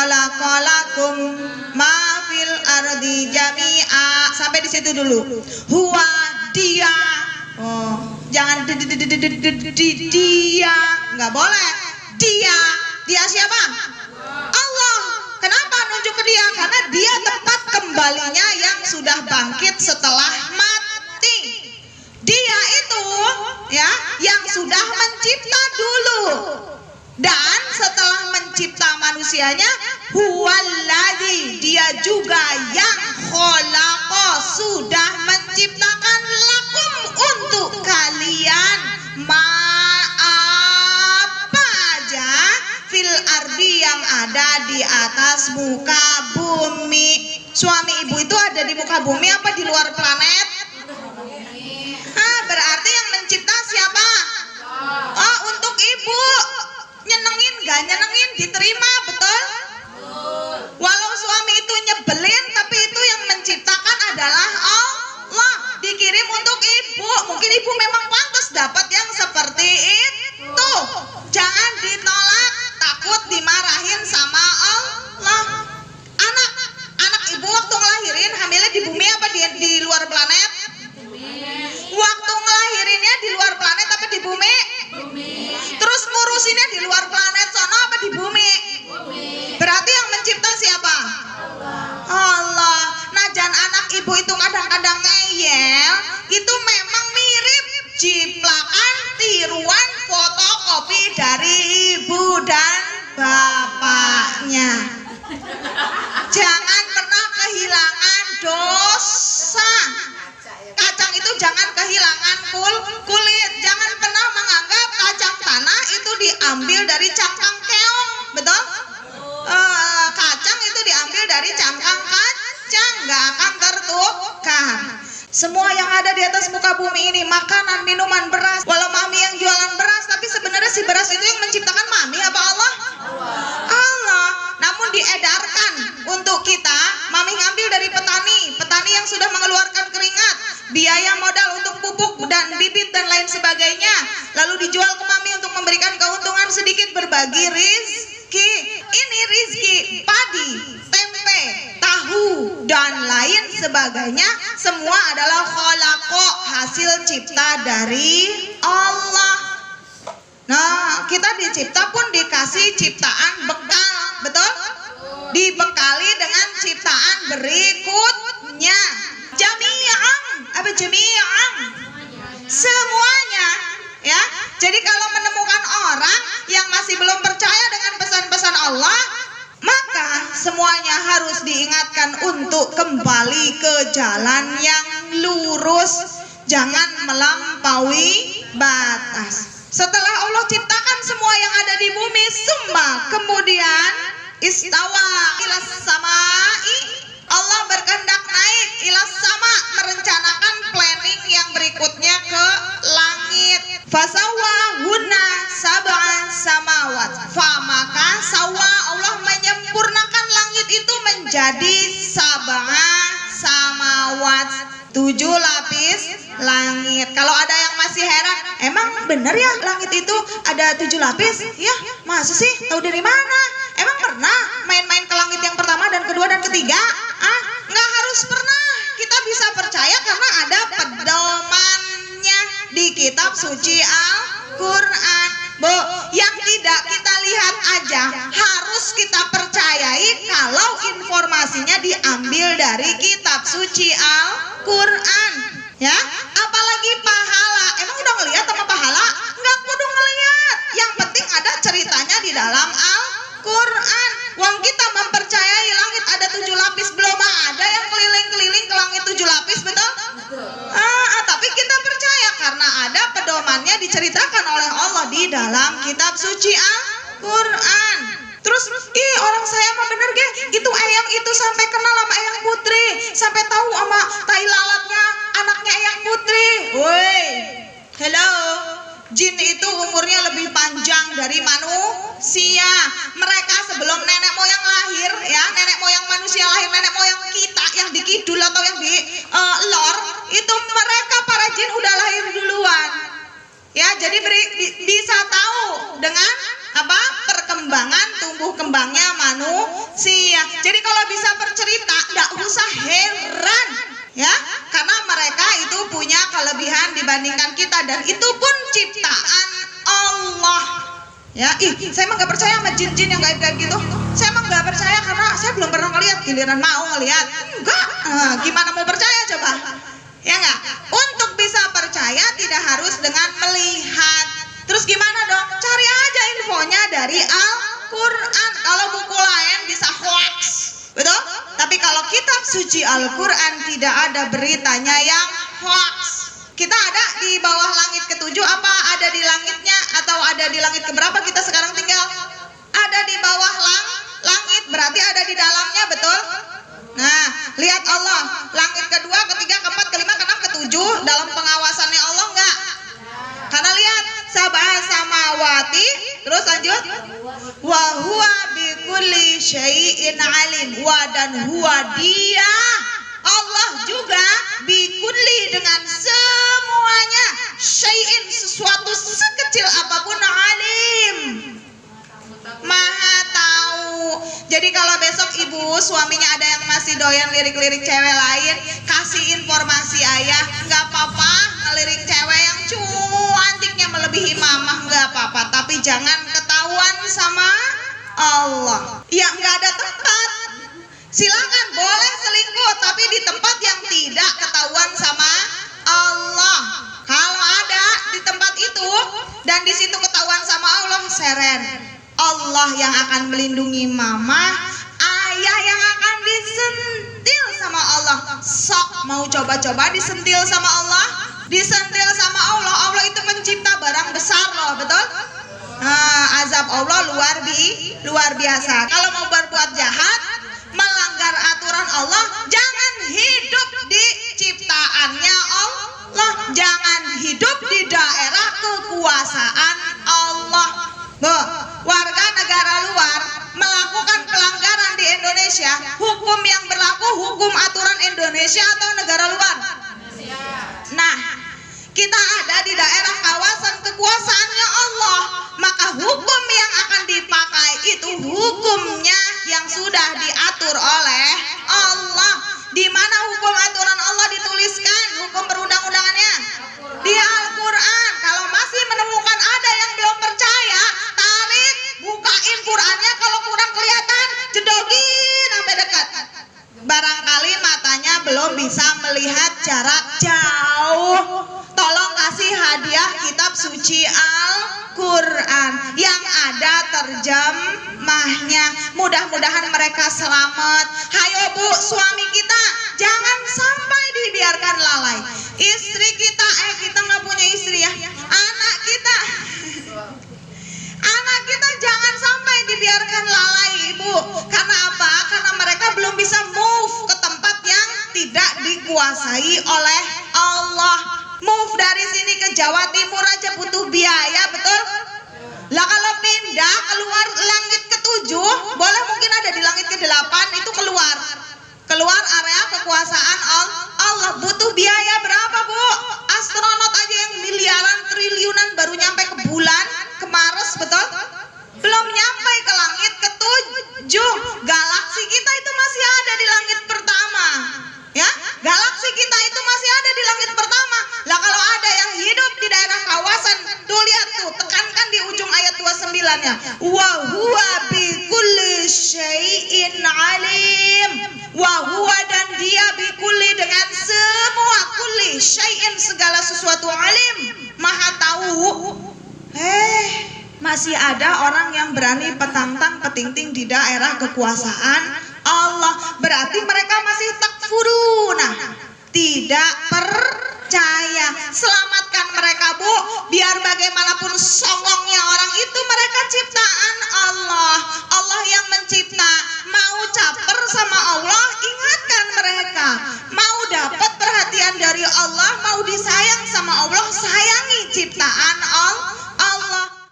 khalaqalakum ma fil ardi jami'a. Sampai di situ dulu. Huwa dia. Oh, jangan dia, nggak boleh. Dia siapa? Allah. Kenapa nunjuk ke dia? Karena dia tempat kembalinya yang sudah bangkit setelah mati. Dia itu ya yang sudah mencipta dulu. Dan setelah mencipta manusianya, huwallazi, dia juga yang khalaqa, sudah menciptakan lakum untuk kalian apa aja fil ardi yang ada di atas muka bumi. Suami ibu itu ada di muka bumi apa di luar planet? Berarti yang mencipta siapa? Oh, untuk ibu. Nyenengin gak nyenengin diterima, betul? Walau suami itu nyebelin, tapi itu yang menciptakan adalah Allah. Dikirim untuk ibu. Mungkin ibu memang pantas dapat yang seperti itu. Jangan ditolak, takut dimarahin sama Allah. Anak ibu waktu ngelahirin hamilnya di bumi apa di luar planet? Waktu ngelahirinnya di luar planet apa di bumi? Terus ngurusinnya di luar planet sono apa di bumi? Berarti yang mencipta siapa? Allah. Nah, jangan anak ibu itu kadang-kadang ngeyel, itu memang mirip jiplakan tiruan fotokopi dari ibu dan bapaknya. Jangan pernah kehilangan dosa. Kacang itu jangan kehilangan kulit. Jangan pernah menganggap kacang tanah itu diambil dari cangkang keong, betul? Kacang itu diambil dari cangkang kacang, nggak akan tertukar. Semua yang ada di atas muka bumi ini, makanan, minuman, beras. Walau mami yang jualan beras, tapi sebenarnya si beras itu yang menciptakan mami apa Allah? Allah. Namun diedarkan untuk kita, mami ngambil dari petani yang sudah mengeluarkan keringat, biaya modal untuk pupuk dan bibit dan lain sebagainya, lalu dijual ke mami untuk memberikan keuntungan sedikit, berbagi rizki. Ini rizki padi, tempe, tahu dan lain sebagainya, semua adalah khalaqa, hasil cipta dari Allah. Nah, kita dicipta pun dikasih ciptaan bekal, betul? Dibekali dengan ciptaan berikutnya. Jami'an, semuanya, ya. Jadi kalau menemukan orang yang masih belum percaya dengan pesan-pesan Allah, maka semuanya harus diingatkan untuk kembali ke jalan yang lurus, jangan melampaui batas. Setelah Allah ciptakan semua yang ada di bumi, kemudian istawa ilas samai, Allah berkehendak naik ilas sama, merencanakan planning yang berikutnya ke langit. Fasawwahunna sab'a samawat. Maka sawa, Allah menyempurnakan langit itu menjadi sab'a samawat, 7 lapis langit. Kalau ada yang masih heran, emang bener ya langit itu ada 7 lapis? Ya, masa sih? Tahu dari mana? Emang pernah main-main ke langit yang pertama dan kedua dan ketiga? Nggak harus pernah. Kita bisa percaya karena ada pedomannya di kitab suci Al-Quran. Yang tidak kita lihat aja harus kita percayai kalau informasinya diambil dari kitab suci Al-Quran, ya. Apalagi pahala, emang udah ngelihat sama pahala? Nggak kudu ngelihat, yang penting ada ceritanya di dalam Al-Quran. Wong kita mempercayai langit ada 7 lapis, belum ada yang keliling-keliling ke langit 7 lapis, betul? Tapi kita percaya karena ada pedomannya diceritakan oleh Allah di dalam kitab suci Al-Quran. Terus, orang saya mah bener ge, itu eyang itu sampai kenal sama eyang putri, sampai tahu sama tai lalatnya anaknya eyang putri. Woi, hello. Jin itu umurnya lebih panjang dari manusia. Mereka sebelum nenek moyang lahir, ya, nenek moyang manusia lahir, nenek moyang kita yang di kidul atau yang di lor, itu mereka para jin udah lahir duluan. Ya, jadi bisa tahu dengan apa? Perkembangan tumbuh kembangnya manusia. dunia. Jadi kalau bisa bercerita, nggak usah heran ya, karena mereka itu punya kelebihan dibandingkan kita, dan itu pun ciptaan Allah. Ya, saya emang nggak percaya sama jin-jin yang gaib-gaib gitu. Saya emang nggak percaya karena saya belum pernah ngeliat, giliran mau ngeliat enggak. Gimana mau percaya coba? Ya enggak? Untuk bisa percaya tidak harus dengan melihat. Terus gimana dong? Cari aja infonya dari Al-Quran. Kalau buku lain bisa hoax, betul? Tapi kalau kitab suci Al-Quran tidak ada beritanya yang hoax. Kita ada di bawah langit ketujuh, apa ada di langitnya, atau ada di langit keberapa kita sekarang tinggal? Ada di bawah langit, berarti ada di dalamnya, betul? Nah, lihat Allah, langit kedua, ketiga, keempat, kelima, keenam, ketujuh dalam pengawasannya Allah enggak? Karena lihat sab'a samawati, terus lanjut, wa huwa bikulli syai'in alim, wa dan huwa dia Allah juga bikulli dengan semuanya, syai'in sesuatu sekecil apapun, alim, maha tahu. Jadi kalau besok ibu suaminya ada yang masih doyan lirik-lirik cewek lain, kasih informasi ayah, nggak apa-apa ngelirik cewek yang cantiknya melebihi mamah, nggak apa-apa, tapi jangan ketahuan sama Allah. Ya nggak ada tempat, silakan boleh selingkuh, tapi di tempat yang tidak ketahuan sama Allah. Kalau ada di tempat itu dan di situ ketahuan sama Allah, seren. Allah yang akan melindungi mama, ayah yang akan disentil sama Allah. Sok mau coba-coba disentil sama Allah? Disentil sama Allah. Allah itu pencipta barang besar loh, betul? Azab Allah luar biasa. Kalau mau berbuat jahat, melanggar aturan Allah, jangan hidup di ciptaannya Allah, jangan hidup di daerah kekuasaan Allah. Warga negara luar melakukan pelanggaran di Indonesia, hukum yang berlaku hukum aturan Indonesia atau negara luar? Nah, kita ada di daerah kawasan kekuasaannya Allah, maka hukum yang akan dipakai itu hukumnya yang sudah diatur oleh Allah. Di mana hukum aturan Allah dituliskan, hukum perundang-undangannya? Di Al-Quran. Kalau masih menemukan ada yang belum percaya, tarik, bukain Qurannya, kalau kurang kelihatan, jedogin sampai dekat. Barangkali matanya belum bisa melihat jarak jauh, tolong kasih hadiah kitab suci Al-Quran yang ada terjemahnya. Mudah-mudahan mereka selamat. Hayo bu, suami kita jangan sampai dibiarkan lalai. Istri kita, kita nggak punya istri ya. Anak kita jangan sampai dibiarkan lalai, ibu. Karena apa? Karena mereka belum bisa move ke tempat yang tidak dikuasai oleh Allah. Move dari sini ke Jawa Timur aja butuh biaya, betul? Lah kalau pindah keluar langit ketujuh, boleh mungkin ada di langit ke-8, itu keluar area kekuasaan Allah, butuh biaya berapa bu? Astronot aja yang miliaran triliunan baru nyampe ke bulan, ke Mars, betul? Belum nyampe ke langit ke-7. Galaksi kita itu masih ada di langit pertama, ya, galaksi kita itu masih ada di langit pertama. Lah kalau ada yang hidup di daerah kawasan, tuh lihat tuh, tekankan di ujung ayat 29-nya, wa huwa bikulli syai'in alim, wa huwa dan dia bikulli dengan semua, kulli syai'in segala sesuatu, alim maha tahu. Masih ada orang yang berani petantang petingting di daerah kekuasaan Allah, berarti mereka masih takfuruna, tidak percaya. Selamatkan mereka bu, biar bagaimanapun songongnya orang itu, mereka ciptaan Allah. Allah yang mencipta. Mau caper sama Allah, ingatkan mereka. Mau dapat perhatian dari Allah, mau disayang sama Allah,